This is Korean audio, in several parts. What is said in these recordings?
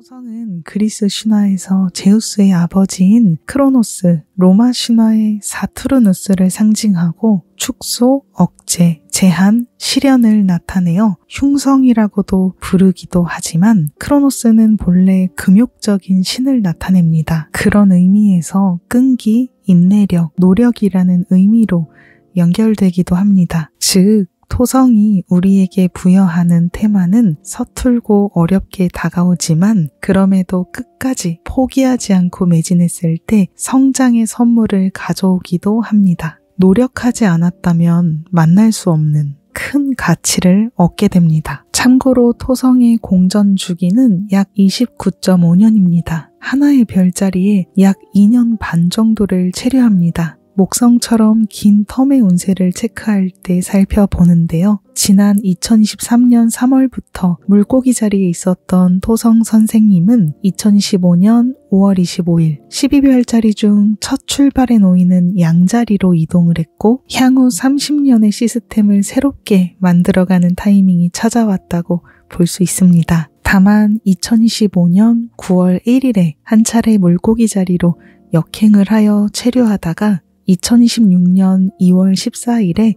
토성은 그리스 신화에서 제우스의 아버지인 크로노스, 로마 신화의 사투르누스를 상징하고 축소, 억제, 제한, 시련을 나타내어 흉성이라고도 부르기도 하지만 크로노스는 본래 금욕적인 신을 나타냅니다. 그런 의미에서 끈기, 인내력, 노력이라는 의미로 연결되기도 합니다. 즉, 토성이 우리에게 부여하는 테마는 서툴고 어렵게 다가오지만 그럼에도 끝까지 포기하지 않고 매진했을 때 성장의 선물을 가져오기도 합니다. 노력하지 않았다면 만날 수 없는 큰 가치를 얻게 됩니다. 참고로 토성의 공전 주기는 약 29.5년입니다. 하나의 별자리에 약 2년 반 정도를 체류합니다. 목성처럼 긴 텀의 운세를 체크할 때 살펴보는데요. 지난 2023년 3월부터 물고기 자리에 있었던 토성 선생님은 2025년 5월 25일 12별자리 중 첫 출발에 놓이는 양자리로 이동을 했고 향후 30년의 시스템을 새롭게 만들어가는 타이밍이 찾아왔다고 볼 수 있습니다. 다만 2025년 9월 1일에 한 차례 물고기 자리로 역행을 하여 체류하다가 2026년 2월 14일에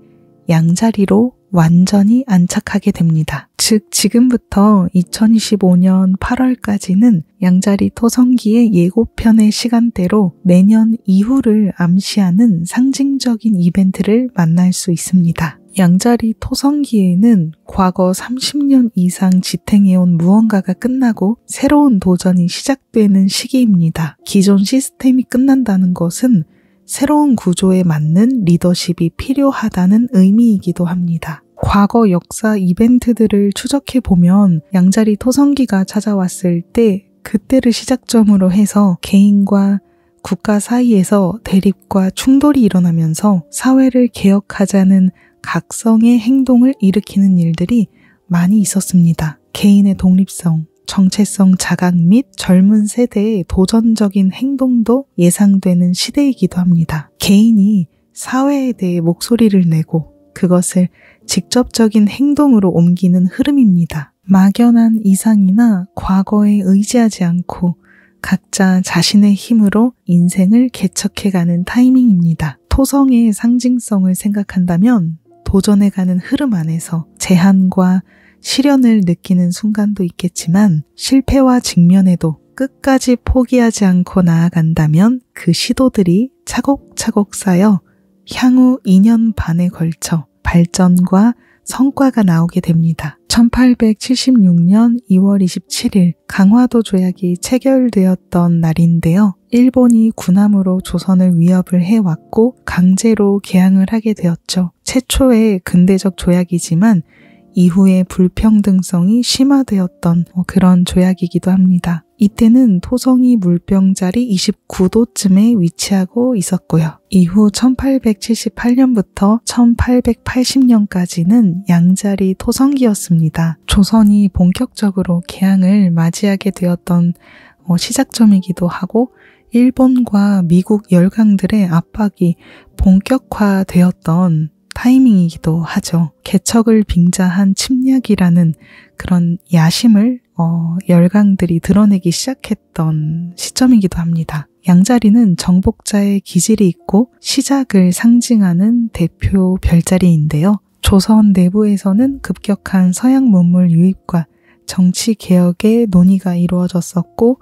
양자리로 완전히 안착하게 됩니다. 즉 지금부터 2025년 8월까지는 양자리 토성기의 예고편의 시간대로 내년 이후를 암시하는 상징적인 이벤트를 만날 수 있습니다. 양자리 토성기에는 과거 30년 이상 지탱해온 무언가가 끝나고 새로운 도전이 시작되는 시기입니다. 기존 시스템이 끝난다는 것은 새로운 구조에 맞는 리더십이 필요하다는 의미이기도 합니다. 과거 역사 이벤트들을 추적해보면 양자리 토성기가 찾아왔을 때 그때를 시작점으로 해서 개인과 국가 사이에서 대립과 충돌이 일어나면서 사회를 개혁하자는 각성의 행동을 일으키는 일들이 많이 있었습니다. 개인의 독립성, 정체성 자각 및 젊은 세대의 도전적인 행동도 예상되는 시대이기도 합니다. 개인이 사회에 대해 목소리를 내고 그것을 직접적인 행동으로 옮기는 흐름입니다. 막연한 이상이나 과거에 의지하지 않고 각자 자신의 힘으로 인생을 개척해가는 타이밍입니다. 토성의 상징성을 생각한다면 도전해가는 흐름 안에서 제한과 시련을 느끼는 순간도 있겠지만 실패와 직면에도 끝까지 포기하지 않고 나아간다면 그 시도들이 차곡차곡 쌓여 향후 2년 반에 걸쳐 발전과 성과가 나오게 됩니다. 1876년 2월 27일 강화도 조약이 체결되었던 날인데요. 일본이 군함으로 조선을 위협을 해왔고 강제로 개항을 하게 되었죠. 최초의 근대적 조약이지만 이후에 불평등성이 심화되었던 그런 조약이기도 합니다. 이때는 토성이 물병자리 29도쯤에 위치하고 있었고요. 이후 1878년부터 1880년까지는 양자리 토성기였습니다. 조선이 본격적으로 개항을 맞이하게 되었던 시작점이기도 하고 일본과 미국 열강들의 압박이 본격화되었던 타이밍이기도 하죠. 개척을 빙자한 침략이라는 그런 야심을 열강들이 드러내기 시작했던 시점이기도 합니다. 양자리는 정복자의 기질이 있고 시작을 상징하는 대표 별자리인데요. 조선 내부에서는 급격한 서양 문물 유입과 정치 개혁의 논의가 이루어졌었고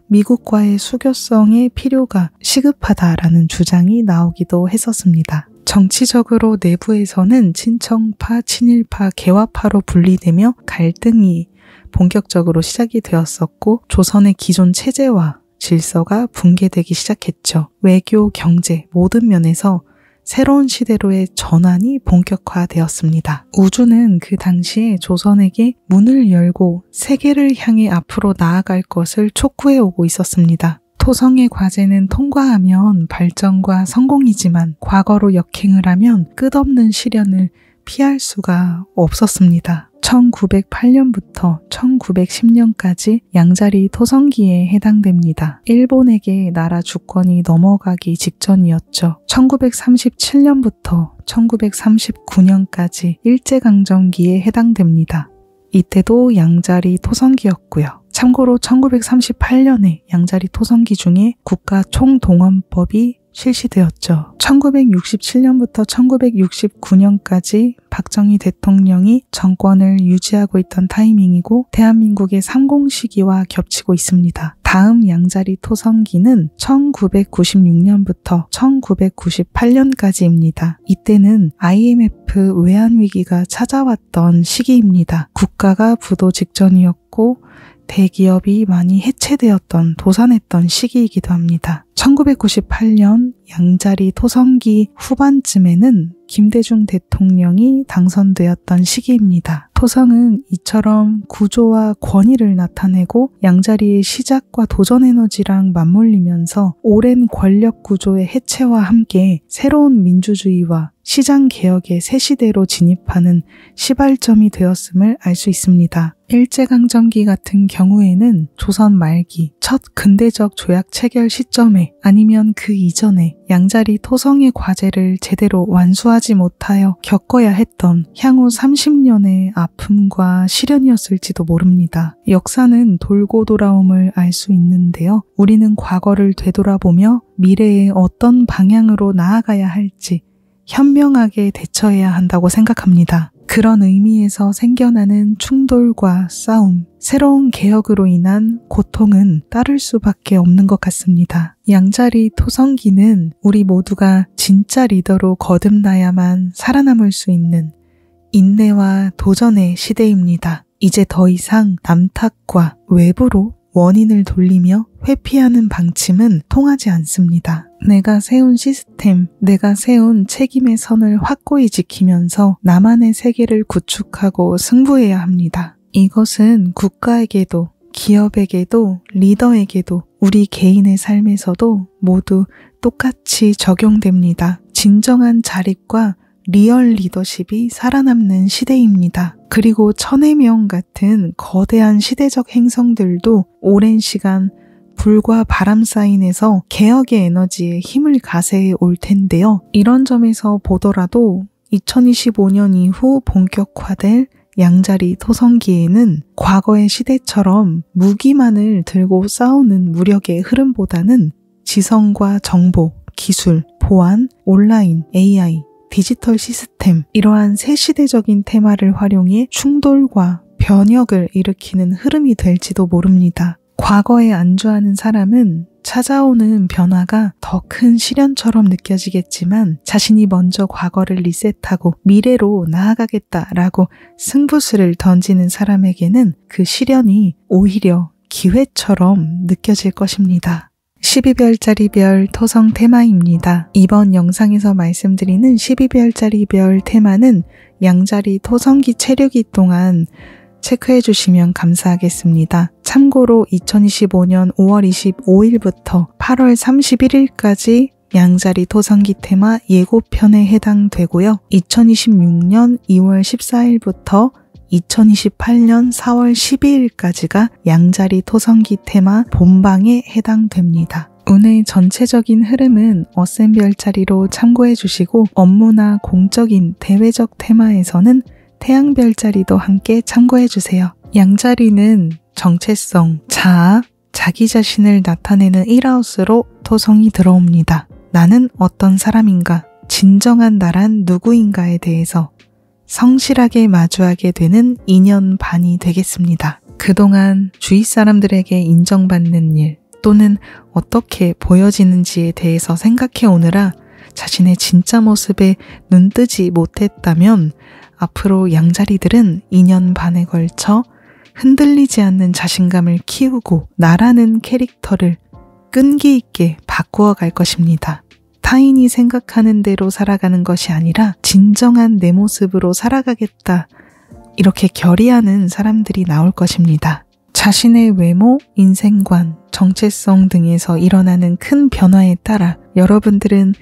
미국과의 수교성의 필요가 시급하다라는 주장이 나오기도 했었습니다. 정치적으로 내부에서는 친청파, 친일파, 개화파로 분리되며 갈등이 본격적으로 시작이 되었었고 조선의 기존 체제와 질서가 붕괴되기 시작했죠. 외교, 경제 모든 면에서 새로운 시대로의 전환이 본격화되었습니다. 우주는 그 당시에 조선에게 문을 열고 세계를 향해 앞으로 나아갈 것을 촉구해오고 있었습니다. 토성의 과제는 통과하면 발전과 성공이지만 과거로 역행을 하면 끝없는 시련을 피할 수가 없었습니다. 1908년부터 1910년까지 양자리 토성기에 해당됩니다. 일본에게 나라 주권이 넘어가기 직전이었죠. 1937년부터 1939년까지 일제강점기에 해당됩니다. 이때도 양자리 토성기였고요. 참고로 1938년에 양자리 토성기 중에 국가 총동원법이 실시되었죠. 1967년부터 1969년까지 박정희 대통령이 정권을 유지하고 있던 타이밍이고 대한민국의 상공시기와 겹치고 있습니다. 다음 양자리 토성기는 1996년부터 1998년까지입니다. 이때는 IMF 외환위기가 찾아왔던 시기입니다. 국가가 부도 직전이었고 대기업이 많이 해체되었던 도산했던 시기이기도 합니다. 1998년 양자리 토성기 후반쯤에는 김대중 대통령이 당선되었던 시기입니다. 토성은 이처럼 구조와 권위를 나타내고 양자리의 시작과 도전 에너지랑 맞물리면서 오랜 권력 구조의 해체와 함께 새로운 민주주의와 시장 개혁의 새 시대로 진입하는 시발점이 되었음을 알 수 있습니다. 일제강점기 같은 경우에는 조선 말기 첫 근대적 조약 체결 시점에 아니면 그 이전에 양자리 토성의 과제를 제대로 완수하지 못하여 겪어야 했던 향후 30년의 아픔과 시련이었을지도 모릅니다. 역사는 돌고 돌아옴을 알 수 있는데요. 우리는 과거를 되돌아보며 미래에 어떤 방향으로 나아가야 할지 현명하게 대처해야 한다고 생각합니다. 그런 의미에서 생겨나는 충돌과 싸움, 새로운 개혁으로 인한 고통은 따를 수밖에 없는 것 같습니다. 양자리 토성기는 우리 모두가 진짜 리더로 거듭나야만 살아남을 수 있는 인내와 도전의 시대입니다. 이제 더 이상 남 탓과 외부로 원인을 돌리며 회피하는 방침은 통하지 않습니다. 내가 세운 시스템, 내가 세운 책임의 선을 확고히 지키면서 나만의 세계를 구축하고 승부해야 합니다. 이것은 국가에게도, 기업에게도, 리더에게도, 우리 개인의 삶에서도 모두 똑같이 적용됩니다. 진정한 자립과 리얼 리더십이 살아남는 시대입니다. 그리고 천해명 같은 거대한 시대적 행성들도 오랜 시간 불과 바람 사이에서 개혁의 에너지에 힘을 가세해 올 텐데요. 이런 점에서 보더라도 2025년 이후 본격화될 양자리 토성기에는 과거의 시대처럼 무기만을 들고 싸우는 무력의 흐름보다는 지성과 정보, 기술, 보안, 온라인, AI, 디지털 시스템, 이러한 새시대적인 테마를 활용해 충돌과 변혁을 일으키는 흐름이 될지도 모릅니다. 과거에 안주하는 사람은 찾아오는 변화가 더 큰 시련처럼 느껴지겠지만 자신이 먼저 과거를 리셋하고 미래로 나아가겠다라고 승부수를 던지는 사람에게는 그 시련이 오히려 기회처럼 느껴질 것입니다. 12별짜리 별 토성 테마입니다. 이번 영상에서 말씀드리는 12별짜리 별 테마는 양자리 토성기 체류기 동안 체크해 주시면 감사하겠습니다. 참고로 2025년 5월 25일부터 8월 31일까지 양자리 토성기 테마 예고편에 해당되고요. 2026년 2월 14일부터 2028년 4월 12일까지가 양자리 토성기 테마 본방에 해당됩니다. 운의 전체적인 흐름은 어셈 별자리로 참고해 주시고 업무나 공적인 대외적 테마에서는 태양 별자리도 함께 참고해 주세요. 양자리는 정체성, 자아, 자기 자신을 나타내는 1하우스로 토성이 들어옵니다. 나는 어떤 사람인가, 진정한 나란 누구인가에 대해서 성실하게 마주하게 되는 2년 반이 되겠습니다. 그동안 주위 사람들에게 인정받는 일 또는 어떻게 보여지는지에 대해서 생각해 오느라 자신의 진짜 모습에 눈뜨지 못했다면 앞으로 양자리들은 2년 반에 걸쳐 흔들리지 않는 자신감을 키우고 나라는 캐릭터를 끈기 있게 바꾸어 갈 것입니다. 타인이 생각하는 대로 살아가는 것이 아니라 진정한 내 모습으로 살아가겠다. 이렇게 결의하는 사람들이 나올 것입니다. 자신의 외모, 인생관, 정체성 등에서 일어나는 큰 변화에 따라 여러분들은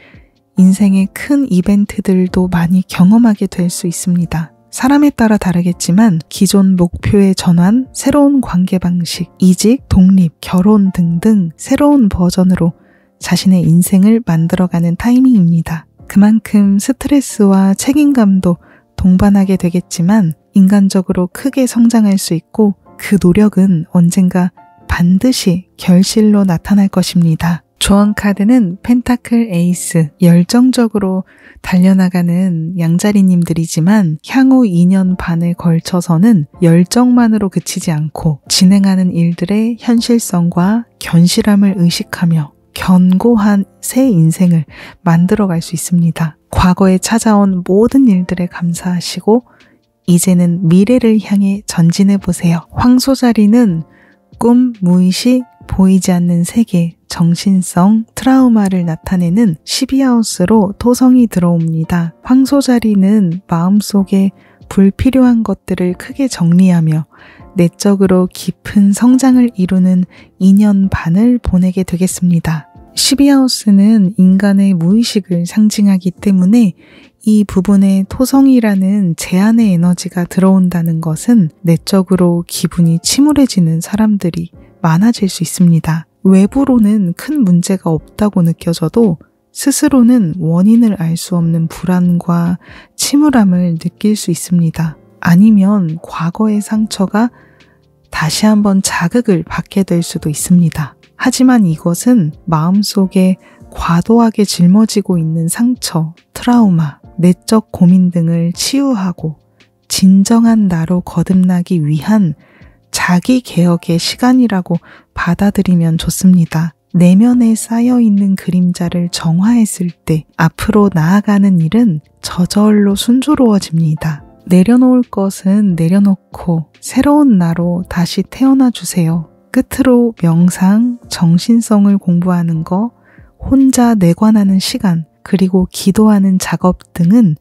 인생의 큰 이벤트들도 많이 경험하게 될 수 있습니다. 사람에 따라 다르겠지만 기존 목표의 전환, 새로운 관계 방식, 이직, 독립, 결혼 등등 새로운 버전으로 자신의 인생을 만들어가는 타이밍입니다. 그만큼 스트레스와 책임감도 동반하게 되겠지만 인간적으로 크게 성장할 수 있고 그 노력은 언젠가 반드시 결실로 나타날 것입니다. 조언 카드는 펜타클 에이스, 열정적으로 달려나가는 양자리님들이지만 향후 2년 반에 걸쳐서는 열정만으로 그치지 않고 진행하는 일들의 현실성과 견실함을 의식하며 견고한 새 인생을 만들어갈 수 있습니다. 과거에 찾아온 모든 일들에 감사하시고 이제는 미래를 향해 전진해 보세요. 황소자리는 꿈, 무의식, 보이지 않는 세계, 정신성, 트라우마를 나타내는 12하우스로 토성이 들어옵니다. 황소자리는 마음속에 불필요한 것들을 크게 정리하며 내적으로 깊은 성장을 이루는 2년 반을 보내게 되겠습니다. 12하우스는 인간의 무의식을 상징하기 때문에 이 부분에 토성이라는 제한의 에너지가 들어온다는 것은 내적으로 기분이 침울해지는 사람들이 많아질 수 있습니다. 외부로는 큰 문제가 없다고 느껴져도 스스로는 원인을 알 수 없는 불안과 침울함을 느낄 수 있습니다. 아니면 과거의 상처가 다시 한번 자극을 받게 될 수도 있습니다. 하지만 이것은 마음속에 과도하게 짊어지고 있는 상처, 트라우마, 내적 고민 등을 치유하고 진정한 나로 거듭나기 위한 자기 개혁의 시간이라고 받아들이면 좋습니다. 내면에 쌓여있는 그림자를 정화했을 때 앞으로 나아가는 일은 저절로 순조로워집니다. 내려놓을 것은 내려놓고 새로운 나로 다시 태어나 주세요. 끝으로 명상, 정신성을 공부하는 거, 혼자 내관하는 시간, 그리고 기도하는 작업 등은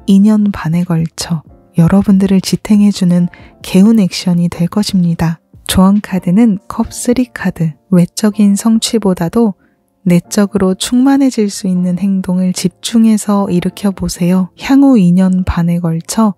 2년 반에 걸쳐 여러분들을 지탱해주는 개운 액션이 될 것입니다. 조언 카드는 컵3 카드, 외적인 성취보다도 내적으로 충만해질 수 있는 행동을 집중해서 일으켜보세요. 향후 2년 반에 걸쳐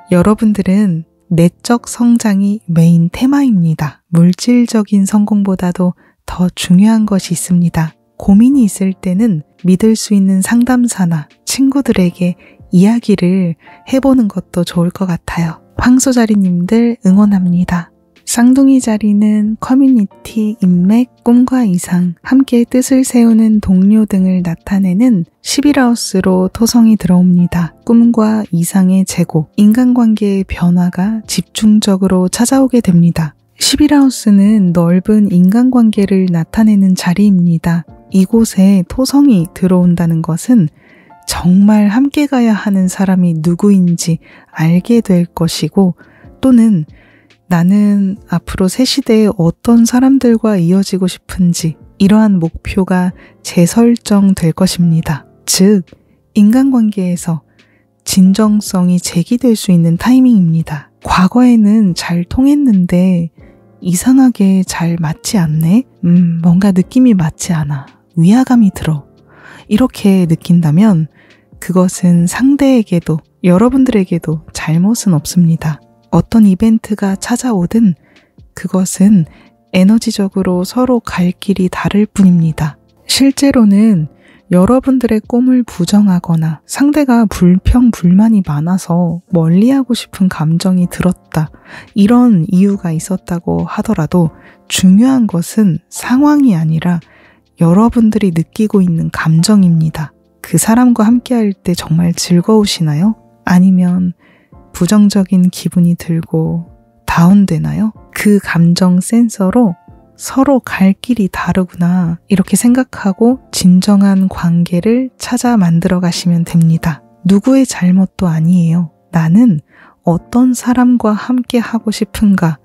여러분들은 내적 성장이 메인 테마입니다. 물질적인 성공보다도 더 중요한 것이 있습니다. 고민이 있을 때는 믿을 수 있는 상담사나 친구들에게 이야기를 해보는 것도 좋을 것 같아요. 황소자리님들 응원합니다. 쌍둥이 자리는 커뮤니티, 인맥, 꿈과 이상, 함께 뜻을 세우는 동료 등을 나타내는 11하우스로 토성이 들어옵니다. 꿈과 이상의 제고, 인간관계의 변화가 집중적으로 찾아오게 됩니다. 11하우스는 넓은 인간관계를 나타내는 자리입니다. 이곳에 토성이 들어온다는 것은 정말 함께 가야 하는 사람이 누구인지 알게 될 것이고, 또는 나는 앞으로 새 시대에 어떤 사람들과 이어지고 싶은지 이러한 목표가 재설정될 것입니다. 즉, 인간관계에서 진정성이 제기될 수 있는 타이밍입니다. 과거에는 잘 통했는데 이상하게 잘 맞지 않네? 뭔가 느낌이 맞지 않아. 위화감이 들어. 이렇게 느낀다면 그것은 상대에게도 여러분들에게도 잘못은 없습니다. 어떤 이벤트가 찾아오든 그것은 에너지적으로 서로 갈 길이 다를 뿐입니다. 실제로는 여러분들의 꿈을 부정하거나 상대가 불평불만이 많아서 멀리하고 싶은 감정이 들었다, 이런 이유가 있었다고 하더라도 중요한 것은 상황이 아니라 여러분들이 느끼고 있는 감정입니다. 그 사람과 함께할 때 정말 즐거우시나요? 아니면 부정적인 기분이 들고 다운되나요? 그 감정 센서로 서로 갈 길이 다르구나, 이렇게 생각하고 진정한 관계를 찾아 만들어 가시면 됩니다. 누구의 잘못도 아니에요. 나는 어떤 사람과 함께 하고 싶은가,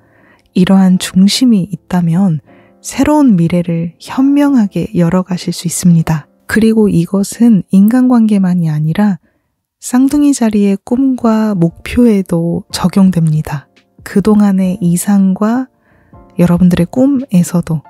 이러한 중심이 있다면 새로운 미래를 현명하게 열어가실 수 있습니다. 그리고 이것은 인간관계만이 아니라 쌍둥이 자리의 꿈과 목표에도 적용됩니다. 그동안의 이상과 여러분들의 꿈에서도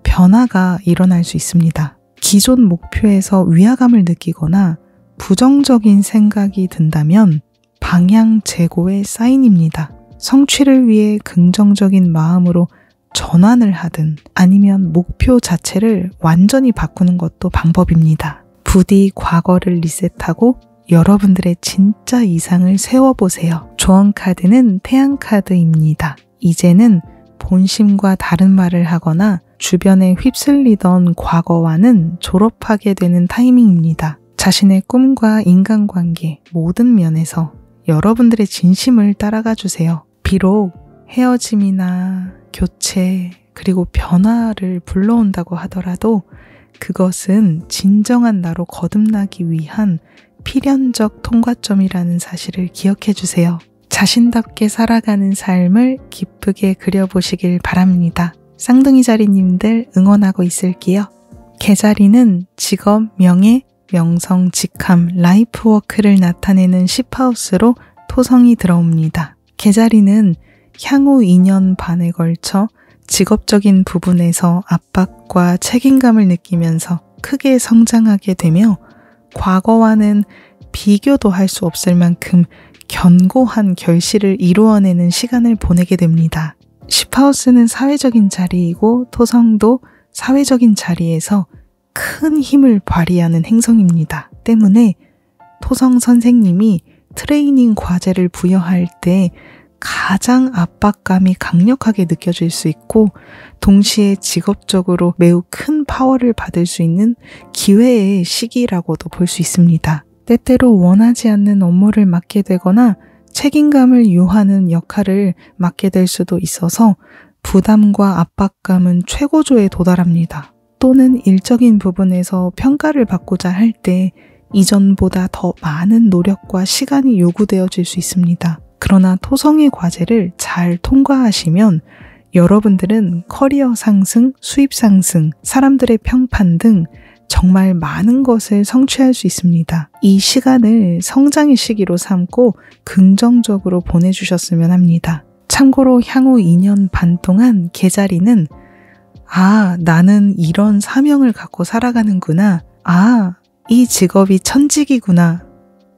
변화가 일어날 수 있습니다. 기존 목표에서 위화감을 느끼거나 부정적인 생각이 든다면 방향 제고의 사인입니다. 성취를 위해 긍정적인 마음으로 전환을 하든 아니면 목표 자체를 완전히 바꾸는 것도 방법입니다. 부디 과거를 리셋하고 여러분들의 진짜 이상을 세워보세요. 조언 카드는 태양 카드입니다. 이제는 본심과 다른 말을 하거나 주변에 휩쓸리던 과거와는 졸업하게 되는 타이밍입니다. 자신의 꿈과 인간관계 모든 면에서 여러분들의 진심을 따라가 주세요. 비록 헤어짐이나 교체 그리고 변화를 불러온다고 하더라도 그것은 진정한 나로 거듭나기 위한 필연적 통과점이라는 사실을 기억해 주세요. 자신답게 살아가는 삶을 기쁘게 그려보시길 바랍니다. 쌍둥이 자리님들 응원하고 있을게요. 개자리는 직업, 명예, 명성, 직함, 라이프워크를 나타내는 10하우스로 토성이 들어옵니다. 개자리는 향후 2년 반에 걸쳐 직업적인 부분에서 압박과 책임감을 느끼면서 크게 성장하게 되며 과거와는 비교도 할 수 없을 만큼 견고한 결실을 이루어내는 시간을 보내게 됩니다. 10하우스는 사회적인 자리이고 토성도 사회적인 자리에서 큰 힘을 발휘하는 행성입니다. 때문에 토성 선생님이 트레이닝 과제를 부여할 때 가장 압박감이 강력하게 느껴질 수 있고 동시에 직업적으로 매우 큰 파워를 받을 수 있는 기회의 시기라고도 볼 수 있습니다. 때때로 원하지 않는 업무를 맡게 되거나 책임감을 요하는 역할을 맡게 될 수도 있어서 부담과 압박감은 최고조에 도달합니다. 또는 일적인 부분에서 평가를 받고자 할 때 이전보다 더 많은 노력과 시간이 요구되어질 수 있습니다. 그러나 토성의 과제를 잘 통과하시면 여러분들은 커리어 상승, 수입 상승, 사람들의 평판 등 정말 많은 것을 성취할 수 있습니다. 이 시간을 성장의 시기로 삼고 긍정적으로 보내주셨으면 합니다. 참고로 향후 2년 반 동안 개자리는 나는 이런 사명을 갖고 살아가는구나. 이 직업이 천직이구나.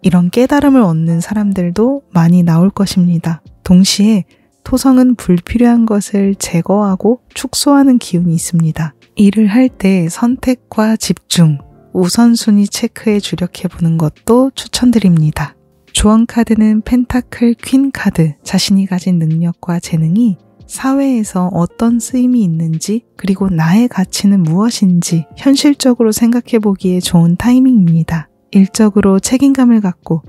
이런 깨달음을 얻는 사람들도 많이 나올 것입니다. 동시에 토성은 불필요한 것을 제거하고 축소하는 기운이 있습니다. 일을 할 때 선택과 집중, 우선순위 체크에 주력해보는 것도 추천드립니다. 조언 카드는 펜타클 퀸 카드, 자신이 가진 능력과 재능이 사회에서 어떤 쓰임이 있는지 그리고 나의 가치는 무엇인지 현실적으로 생각해보기에 좋은 타이밍입니다. 일적으로 책임감을 갖고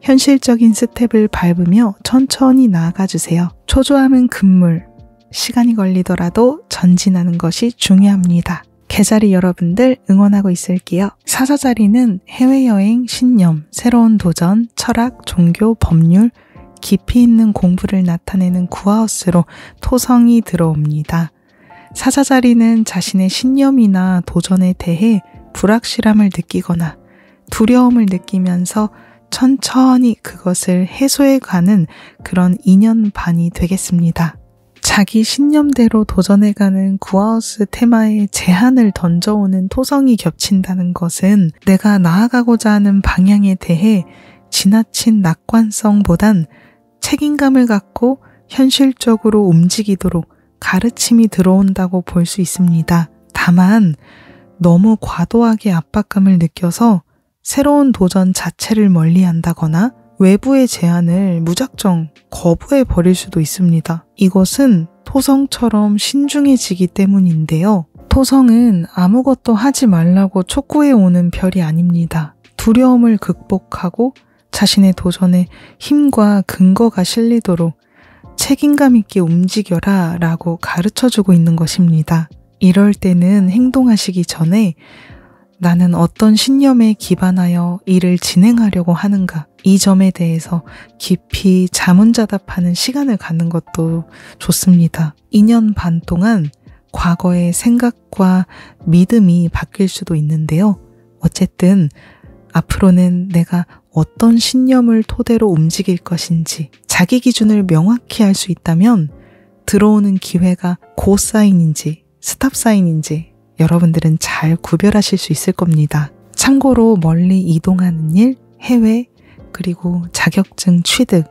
현실적인 스텝을 밟으며 천천히 나아가주세요. 초조함은 금물, 시간이 걸리더라도 전진하는 것이 중요합니다. 개자리 여러분들 응원하고 있을게요. 사자자리는 해외여행, 신념, 새로운 도전, 철학, 종교, 법률, 깊이 있는 공부를 나타내는 9하우스로 토성이 들어옵니다. 사자자리는 자신의 신념이나 도전에 대해 불확실함을 느끼거나 두려움을 느끼면서 천천히 그것을 해소해가는 그런 2년 반이 되겠습니다. 자기 신념대로 도전해가는 9하우스 테마에 제한을 던져오는 토성이 겹친다는 것은 내가 나아가고자 하는 방향에 대해 지나친 낙관성보단 책임감을 갖고 현실적으로 움직이도록 가르침이 들어온다고 볼 수 있습니다. 다만 너무 과도하게 압박감을 느껴서 새로운 도전 자체를 멀리한다거나 외부의 제안을 무작정 거부해 버릴 수도 있습니다. 이것은 토성처럼 신중해지기 때문인데요. 토성은 아무것도 하지 말라고 촉구해 오는 별이 아닙니다. 두려움을 극복하고 자신의 도전에 힘과 근거가 실리도록 책임감 있게 움직여라 라고 가르쳐주고 있는 것입니다. 이럴 때는 행동하시기 전에 나는 어떤 신념에 기반하여 일을 진행하려고 하는가, 이 점에 대해서 깊이 자문자답하는 시간을 갖는 것도 좋습니다. 2년 반 동안 과거의 생각과 믿음이 바뀔 수도 있는데요. 어쨌든 앞으로는 내가 어떤 신념을 토대로 움직일 것인지 자기 기준을 명확히 할 수 있다면 들어오는 기회가 고사인인지 스탑사인인지 여러분들은 잘 구별하실 수 있을 겁니다. 참고로 멀리 이동하는 일, 해외, 그리고 자격증 취득,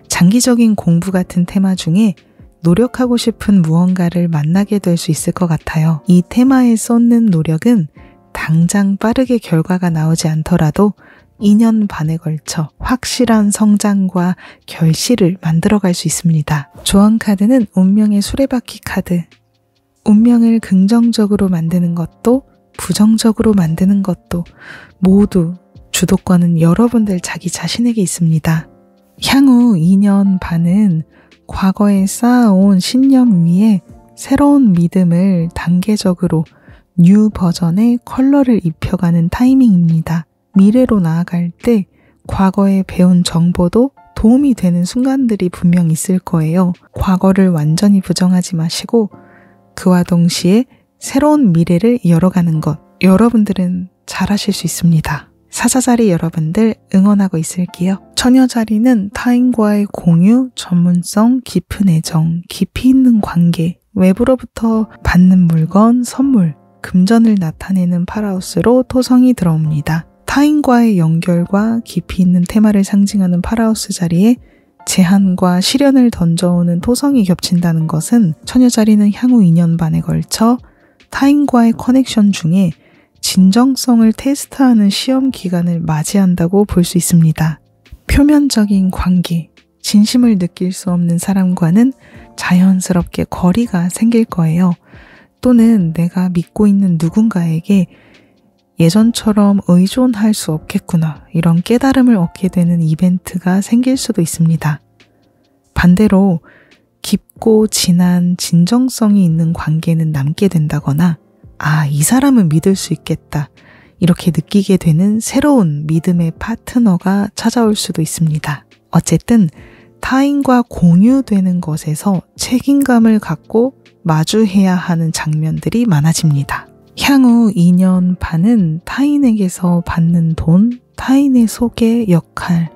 장기적인 공부 같은 테마 중에 노력하고 싶은 무언가를 만나게 될 수 있을 것 같아요. 이 테마에 쏟는 노력은 당장 빠르게 결과가 나오지 않더라도 2년 반에 걸쳐 확실한 성장과 결실을 만들어갈 수 있습니다. 조언 카드는 운명의 수레바퀴 카드. 운명을 긍정적으로 만드는 것도 부정적으로 만드는 것도 모두 주도권은 여러분들 자기 자신에게 있습니다. 향후 2년 반은 과거에 쌓아온 신념 위에 새로운 믿음을 단계적으로 뉴 버전의 컬러를 입혀가는 타이밍입니다. 미래로 나아갈 때 과거에 배운 정보도 도움이 되는 순간들이 분명 있을 거예요. 과거를 완전히 부정하지 마시고 그와 동시에 새로운 미래를 열어가는 것, 여러분들은 잘하실 수 있습니다. 사자자리 여러분들 응원하고 있을게요. 처녀자리는 타인과의 공유, 전문성, 깊은 애정, 깊이 있는 관계, 외부로부터 받는 물건, 선물, 금전을 나타내는 파라우스로 토성이 들어옵니다. 타인과의 연결과 깊이 있는 테마를 상징하는 파라우스 자리에 제한과 시련을 던져오는 토성이 겹친다는 것은 처녀자리는 향후 2년 반에 걸쳐 타인과의 커넥션 중에 진정성을 테스트하는 시험 기간을 맞이한다고 볼 수 있습니다. 표면적인 관계, 진심을 느낄 수 없는 사람과는 자연스럽게 거리가 생길 거예요. 또는 내가 믿고 있는 누군가에게 예전처럼 의존할 수 없겠구나, 이런 깨달음을 얻게 되는 이벤트가 생길 수도 있습니다. 반대로 깊고 진한 진정성이 있는 관계는 남게 된다거나 이 사람은 믿을 수 있겠다, 이렇게 느끼게 되는 새로운 믿음의 파트너가 찾아올 수도 있습니다. 어쨌든 타인과 공유되는 것에서 책임감을 갖고 마주해야 하는 장면들이 많아집니다. 향후 2년 반은 타인에게서 받는 돈, 타인의 소개, 역할,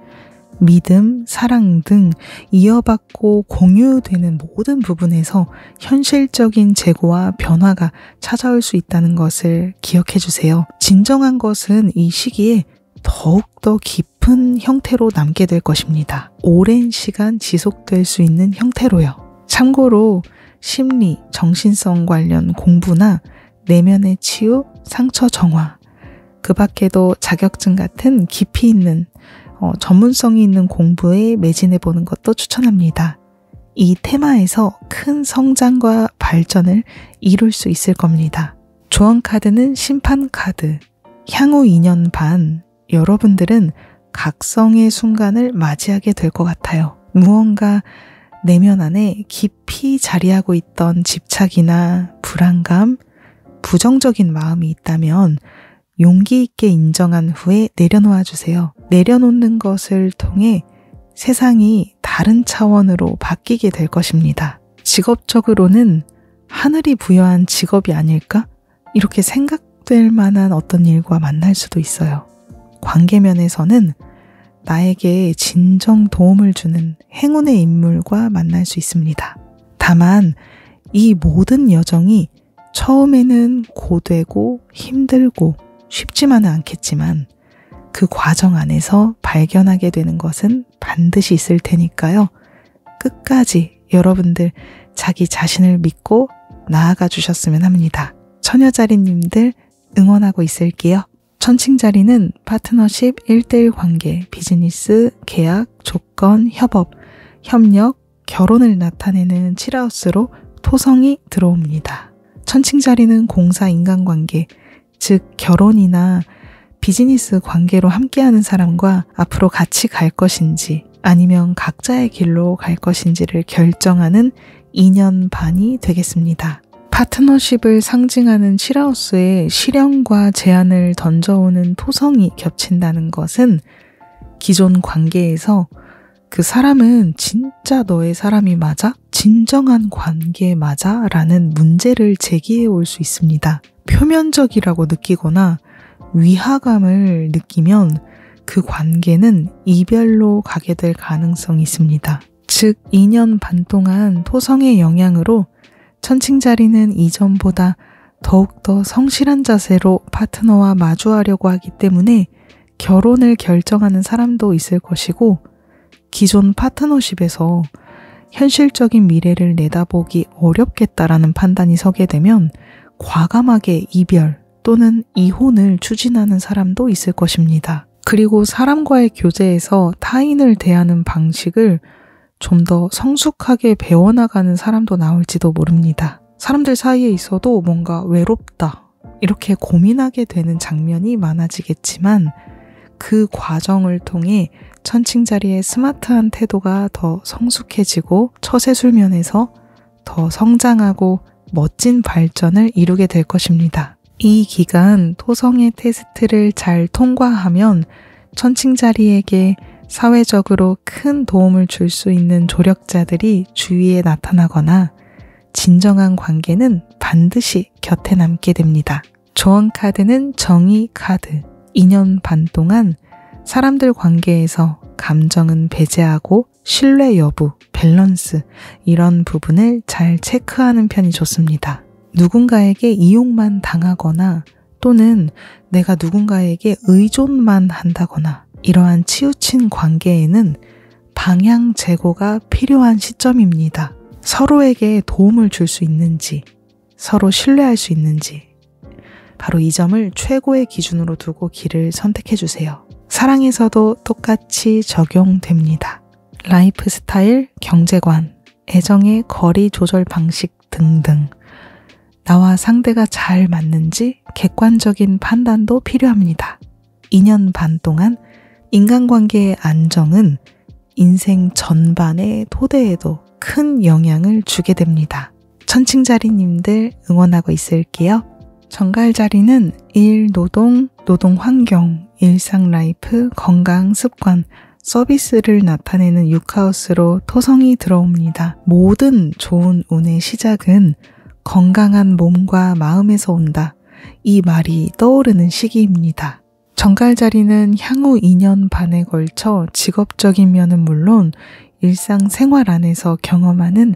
믿음, 사랑 등 이어받고 공유되는 모든 부분에서 현실적인 재고와 변화가 찾아올 수 있다는 것을 기억해 주세요. 진정한 것은 이 시기에 더욱더 깊은 형태로 남게 될 것입니다. 오랜 시간 지속될 수 있는 형태로요. 참고로 심리, 정신성 관련 공부나 내면의 치유, 상처 정화, 그 밖에도 자격증 같은 깊이 있는 전문성이 있는 공부에 매진해보는 것도 추천합니다. 이 테마에서 큰 성장과 발전을 이룰 수 있을 겁니다. 조언 카드는 심판 카드. 향후 2년 반 여러분들은 각성의 순간을 맞이하게 될 것 같아요. 무언가 내면 안에 깊이 자리하고 있던 집착이나 불안감, 부정적인 마음이 있다면 용기 있게 인정한 후에 내려놓아 주세요. 내려놓는 것을 통해 세상이 다른 차원으로 바뀌게 될 것입니다. 직업적으로는 하늘이 부여한 직업이 아닐까? 이렇게 생각될 만한 어떤 일과 만날 수도 있어요. 관계면에서는 나에게 진정 도움을 주는 행운의 인물과 만날 수 있습니다. 다만 이 모든 여정이 처음에는 고되고 힘들고 쉽지만은 않겠지만 그 과정 안에서 발견하게 되는 것은 반드시 있을 테니까요. 끝까지 여러분들 자기 자신을 믿고 나아가 주셨으면 합니다. 처녀자리님들 응원하고 있을게요. 천칭자리는 파트너십, 1:1 관계, 비즈니스, 계약, 조건, 협업, 협력, 결혼을 나타내는 7하우스로 토성이 들어옵니다. 천칭자리는 공사, 인간관계, 즉 결혼이나 비즈니스 관계로 함께하는 사람과 앞으로 같이 갈 것인지 아니면 각자의 길로 갈 것인지를 결정하는 2년 반이 되겠습니다. 파트너십을 상징하는 7하우스에 시련과 제한을 던져오는 토성이 겹친다는 것은 기존 관계에서 그 사람은 진짜 너의 사람이 맞아? 진정한 관계 맞아? 라는 문제를 제기해 올 수 있습니다. 표면적이라고 느끼거나 위화감을 느끼면 그 관계는 이별로 가게 될 가능성이 있습니다. 즉 2년 반 동안 토성의 영향으로 천칭자리는 이전보다 더욱더 성실한 자세로 파트너와 마주하려고 하기 때문에 결혼을 결정하는 사람도 있을 것이고 기존 파트너십에서 현실적인 미래를 내다보기 어렵겠다라는 판단이 서게 되면 과감하게 이별 또는 이혼을 추진하는 사람도 있을 것입니다. 그리고 사람과의 교제에서 타인을 대하는 방식을 좀 더 성숙하게 배워나가는 사람도 나올지도 모릅니다. 사람들 사이에 있어도 뭔가 외롭다, 이렇게 고민하게 되는 장면이 많아지겠지만 그 과정을 통해 천칭자리의 스마트한 태도가 더 성숙해지고 처세술면에서 더 성장하고 멋진 발전을 이루게 될 것입니다. 이 기간 토성의 테스트를 잘 통과하면 천칭자리에게 사회적으로 큰 도움을 줄 수 있는 조력자들이 주위에 나타나거나 진정한 관계는 반드시 곁에 남게 됩니다. 조언 카드는 정의 카드. 2년 반 동안 사람들 관계에서 감정은 배제하고 신뢰 여부, 밸런스 이런 부분을 잘 체크하는 편이 좋습니다. 누군가에게 이용만 당하거나 또는 내가 누군가에게 의존만 한다거나 이러한 치우친 관계에는 방향 제고가 필요한 시점입니다. 서로에게 도움을 줄 수 있는지, 서로 신뢰할 수 있는지 바로 이 점을 최고의 기준으로 두고 길을 선택해 주세요. 사랑에서도 똑같이 적용됩니다. 라이프 스타일, 경제관, 애정의 거리 조절 방식 등등 나와 상대가 잘 맞는지 객관적인 판단도 필요합니다. 2년 반 동안 인간관계의 안정은 인생 전반의 토대에도 큰 영향을 주게 됩니다. 천칭자리님들 응원하고 있을게요. 정갈자리는 일, 노동, 노동 환경, 일상 라이프, 건강, 습관, 서비스를 나타내는 6하우스로 토성이 들어옵니다. 모든 좋은 운의 시작은 건강한 몸과 마음에서 온다. 이 말이 떠오르는 시기입니다. 정갈자리는 향후 2년 반에 걸쳐 직업적인 면은 물론 일상생활 안에서 경험하는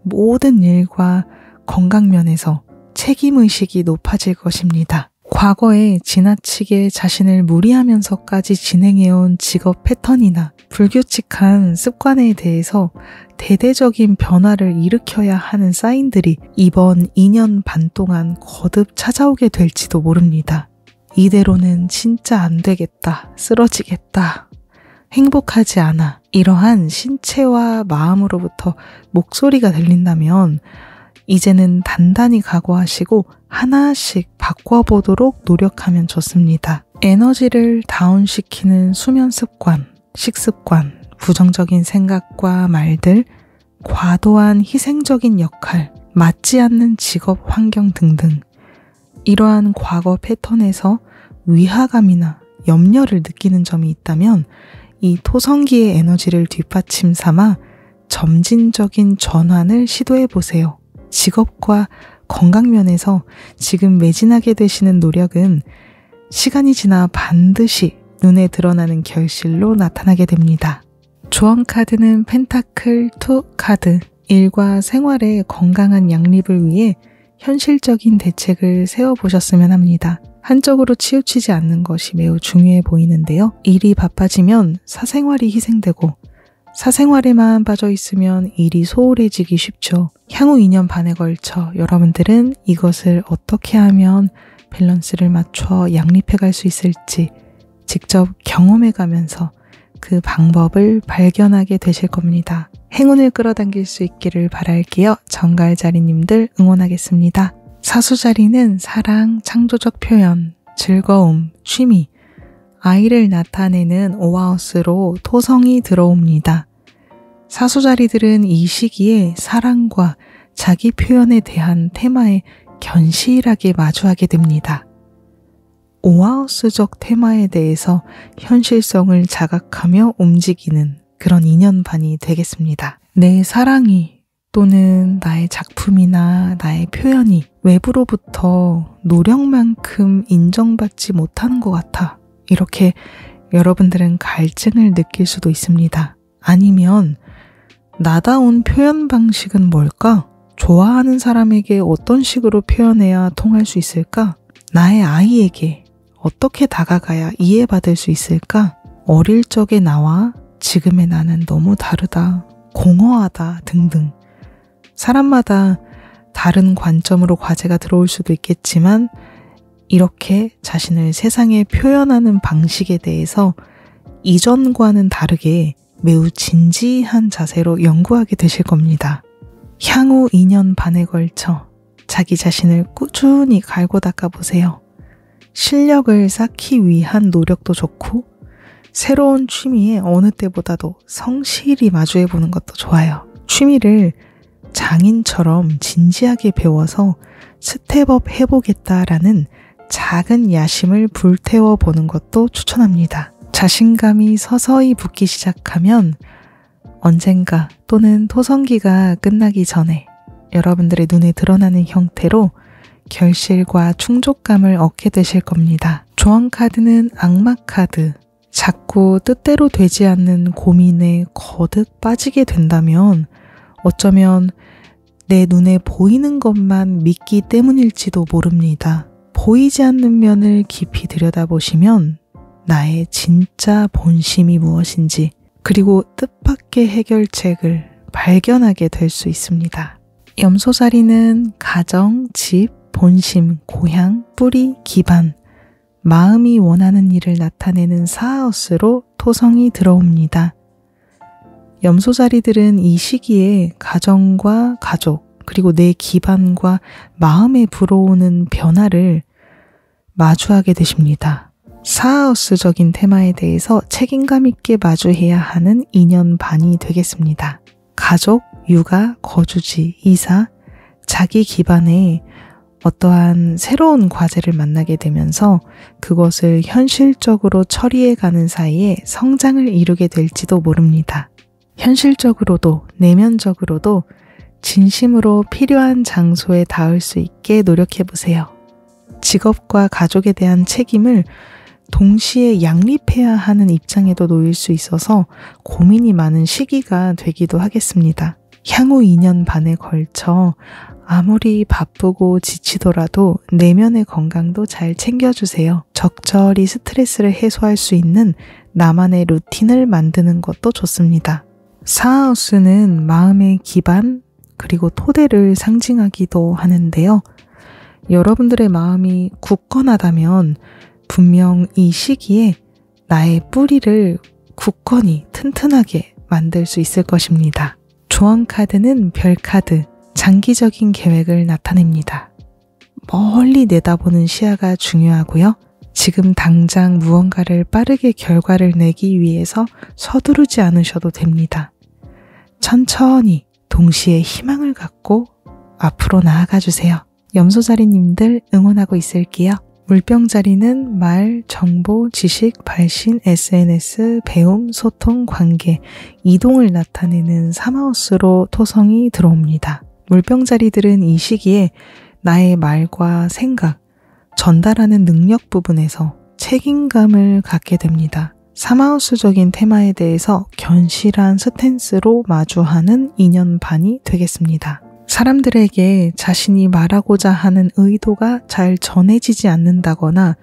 모든 일과 건강면에서 책임의식이 높아질 것입니다. 과거에 지나치게 자신을 무리하면서까지 진행해온 직업 패턴이나 불규칙한 습관에 대해서 대대적인 변화를 일으켜야 하는 사인들이 이번 2년 반 동안 거듭 찾아오게 될지도 모릅니다. 이대로는 진짜 안 되겠다, 쓰러지겠다, 행복하지 않아 이러한 신체와 마음으로부터 목소리가 들린다면 이제는 단단히 각오하시고 하나씩 바꿔보도록 노력하면 좋습니다. 에너지를 다운시키는 수면 습관, 식습관, 부정적인 생각과 말들, 과도한 희생적인 역할, 맞지 않는 직업 환경 등등 이러한 과거 패턴에서 위화감이나 염려를 느끼는 점이 있다면 이 토성기의 에너지를 뒷받침 삼아 점진적인 전환을 시도해 보세요. 직업과 건강면에서 지금 매진하게 되시는 노력은 시간이 지나 반드시 눈에 드러나는 결실로 나타나게 됩니다. 조언 카드는 펜타클 2 카드. 일과 생활의 건강한 양립을 위해 현실적인 대책을 세워보셨으면 합니다. 한쪽으로 치우치지 않는 것이 매우 중요해 보이는데요. 일이 바빠지면 사생활이 희생되고 사생활에만 빠져 있으면 일이 소홀해지기 쉽죠. 향후 2년 반에 걸쳐 여러분들은 이것을 어떻게 하면 밸런스를 맞춰 양립해 갈 수 있을지 직접 경험해 가면서 그 방법을 발견하게 되실 겁니다. 행운을 끌어당길 수 있기를 바랄게요. 정갈자리님들 응원하겠습니다. 사수자리는 사랑, 창조적 표현, 즐거움, 취미, 아이를 나타내는 5하우스로 토성이 들어옵니다. 사수자리들은 이 시기에 사랑과 자기 표현에 대한 테마에 견실하게 마주하게 됩니다. 5하우스적 테마에 대해서 현실성을 자각하며 움직이는 그런 2년 반이 되겠습니다. 내 사랑이 또는 나의 작품이나 나의 표현이 외부로부터 노력만큼 인정받지 못하는 것 같아. 이렇게 여러분들은 갈증을 느낄 수도 있습니다. 아니면 나다운 표현 방식은 뭘까? 좋아하는 사람에게 어떤 식으로 표현해야 통할 수 있을까? 나의 아이에게 어떻게 다가가야 이해받을 수 있을까? 어릴 적의 나와 지금의 나는 너무 다르다, 공허하다 등등 사람마다 다른 관점으로 과제가 들어올 수도 있겠지만 이렇게 자신을 세상에 표현하는 방식에 대해서 이전과는 다르게 매우 진지한 자세로 연구하게 되실 겁니다. 향후 2년 반에 걸쳐 자기 자신을 꾸준히 갈고 닦아보세요. 실력을 쌓기 위한 노력도 좋고 새로운 취미에 어느 때보다도 성실히 마주해보는 것도 좋아요. 취미를 장인처럼 진지하게 배워서 스텝업 해보겠다라는 작은 야심을 불태워보는 것도 추천합니다. 자신감이 서서히 붙기 시작하면 언젠가 또는 토성기가 끝나기 전에 여러분들의 눈에 드러나는 형태로 결실과 충족감을 얻게 되실 겁니다. 조언 카드는 악마 카드. 자꾸 뜻대로 되지 않는 고민에 거듭 빠지게 된다면 어쩌면 내 눈에 보이는 것만 믿기 때문일지도 모릅니다. 보이지 않는 면을 깊이 들여다보시면 나의 진짜 본심이 무엇인지 그리고 뜻밖의 해결책을 발견하게 될 수 있습니다. 염소자리는 가정, 집, 본심, 고향, 뿌리, 기반, 마음이 원하는 일을 나타내는 사하우스로 토성이 들어옵니다. 염소자리들은 이 시기에 가정과 가족, 그리고 내 기반과 마음에 불어오는 변화를 마주하게 되십니다. 사하우스적인 테마에 대해서 책임감 있게 마주해야 하는 2년 반이 되겠습니다. 가족, 육아, 거주지, 이사, 자기 기반에 어떠한 새로운 과제를 만나게 되면서 그것을 현실적으로 처리해가는 사이에 성장을 이루게 될지도 모릅니다. 현실적으로도 내면적으로도 진심으로 필요한 장소에 닿을 수 있게 노력해보세요. 직업과 가족에 대한 책임을 동시에 양립해야 하는 입장에도 놓일 수 있어서 고민이 많은 시기가 되기도 하겠습니다. 향후 2년 반에 걸쳐 아무리 바쁘고 지치더라도 내면의 건강도 잘 챙겨주세요. 적절히 스트레스를 해소할 수 있는 나만의 루틴을 만드는 것도 좋습니다. 사하우스는 마음의 기반 그리고 토대를 상징하기도 하는데요. 여러분들의 마음이 굳건하다면 분명 이 시기에 나의 뿌리를 굳건히 튼튼하게 만들 수 있을 것입니다. 조언 카드는 별 카드, 장기적인 계획을 나타냅니다. 멀리 내다보는 시야가 중요하고요. 지금 당장 무언가를 빠르게 결과를 내기 위해서 서두르지 않으셔도 됩니다. 천천히 동시에 희망을 갖고 앞으로 나아가 주세요. 염소자리님들 응원하고 있을게요. 물병자리는 말, 정보, 지식, 발신, SNS, 배움, 소통, 관계, 이동을 나타내는 사마우스로 토성이 들어옵니다. 물병자리들은 이 시기에 나의 말과 생각, 전달하는 능력 부분에서 책임감을 갖게 됩니다. 사마우스적인 테마에 대해서 견실한 스탠스로 마주하는 2년 반이 되겠습니다. 사람들에게 자신이 말하고자 하는 의도가 잘 전해지지 않는다거나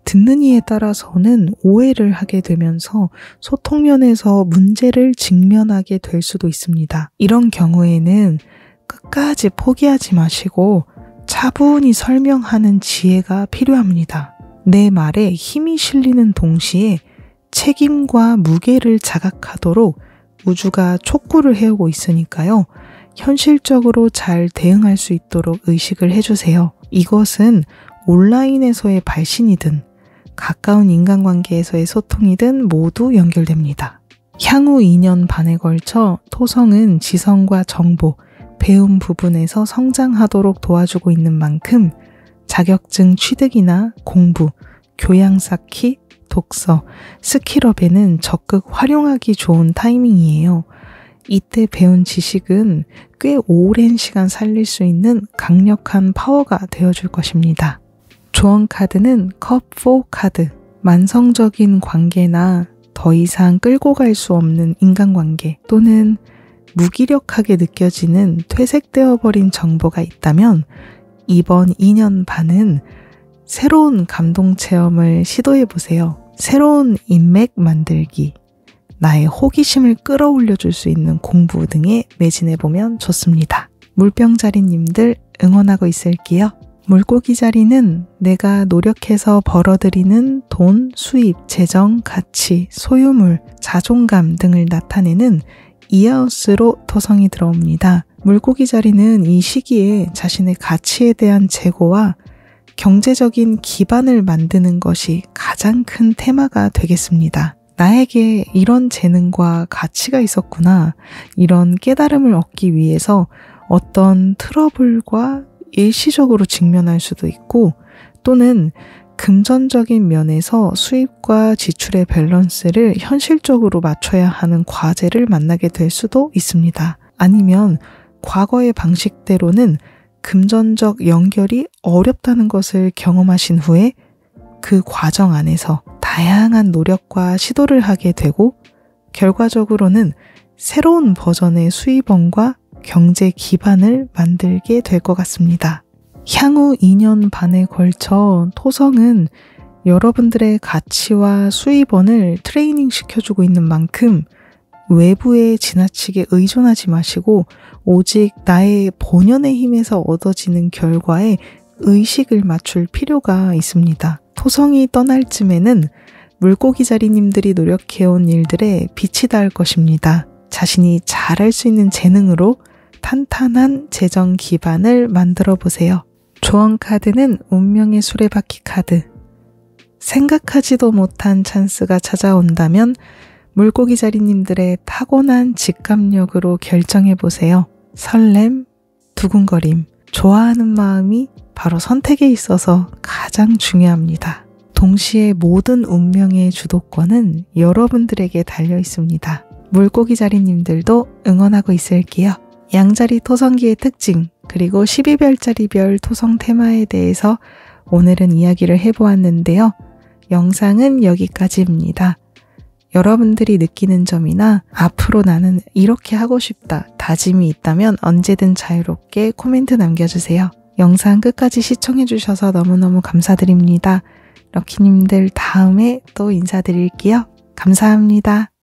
듣는 이에 따라서는 오해를 하게 되면서 소통면에서 문제를 직면하게 될 수도 있습니다. 이런 경우에는 끝까지 포기하지 마시고 차분히 설명하는 지혜가 필요합니다. 내 말에 힘이 실리는 동시에 책임과 무게를 자각하도록 우주가 촉구를 해오고 있으니까요. 현실적으로 잘 대응할 수 있도록 의식을 해주세요. 이것은 온라인에서의 발신이든 가까운 인간관계에서의 소통이든 모두 연결됩니다. 향후 2년 반에 걸쳐 토성은 지성과 정보, 배움 부분에서 성장하도록 도와주고 있는 만큼 자격증 취득이나 공부, 교양 쌓기, 독서, 스킬업에는 적극 활용하기 좋은 타이밍이에요. 이때 배운 지식은 꽤 오랜 시간 살릴 수 있는 강력한 파워가 되어줄 것입니다. 조언 카드는 컵4 카드. 만성적인 관계나 더 이상 끌고 갈 수 없는 인간관계 또는 무기력하게 느껴지는 퇴색되어 버린 정보가 있다면 이번 2년 반은 새로운 감동 체험을 시도해보세요. 새로운 인맥 만들기, 나의 호기심을 끌어올려 줄 수 있는 공부 등에 매진해보면 좋습니다. 물병자리님들 응원하고 있을게요. 물고기 자리는 내가 노력해서 벌어들이는 돈, 수입, 재정, 가치, 소유물, 자존감 등을 나타내는 이하우스로 토성이 들어옵니다. 물고기 자리는 이 시기에 자신의 가치에 대한 재고와 경제적인 기반을 만드는 것이 가장 큰 테마가 되겠습니다. 나에게 이런 재능과 가치가 있었구나. 이런 깨달음을 얻기 위해서 어떤 트러블과 일시적으로 직면할 수도 있고, 또는 금전적인 면에서 수입과 지출의 밸런스를 현실적으로 맞춰야 하는 과제를 만나게 될 수도 있습니다. 아니면 과거의 방식대로는 금전적 연결이 어렵다는 것을 경험하신 후에 그 과정 안에서 다양한 노력과 시도를 하게 되고, 결과적으로는 새로운 버전의 수입원과 경제 기반을 만들게 될 것 같습니다. 향후 2년 반에 걸쳐 토성은 여러분들의 가치와 수입원을 트레이닝 시켜주고 있는 만큼 외부에 지나치게 의존하지 마시고 오직 나의 본연의 힘에서 얻어지는 결과에 의식을 맞출 필요가 있습니다. 토성이 떠날 쯤에는 물고기 자리님들이 노력해온 일들에 빛이 닿을 것입니다. 자신이 잘할 수 있는 재능으로 탄탄한 재정 기반을 만들어 보세요. 조언 카드는 운명의 수레바퀴 카드. 생각하지도 못한 찬스가 찾아온다면 물고기 자리님들의 타고난 직감력으로 결정해 보세요. 설렘, 두근거림, 좋아하는 마음이 바로 선택에 있어서 가장 중요합니다. 동시에 모든 운명의 주도권은 여러분들에게 달려 있습니다. 물고기 자리님들도 응원하고 있을게요. 양자리 토성기의 특징, 그리고 12별자리별 토성 테마에 대해서 오늘은 이야기를 해보았는데요. 영상은 여기까지입니다. 여러분들이 느끼는 점이나 앞으로 나는 이렇게 하고 싶다 다짐이 있다면 언제든 자유롭게 코멘트 남겨주세요. 영상 끝까지 시청해주셔서 너무너무 감사드립니다. 럭키님들 다음에 또 인사드릴게요. 감사합니다.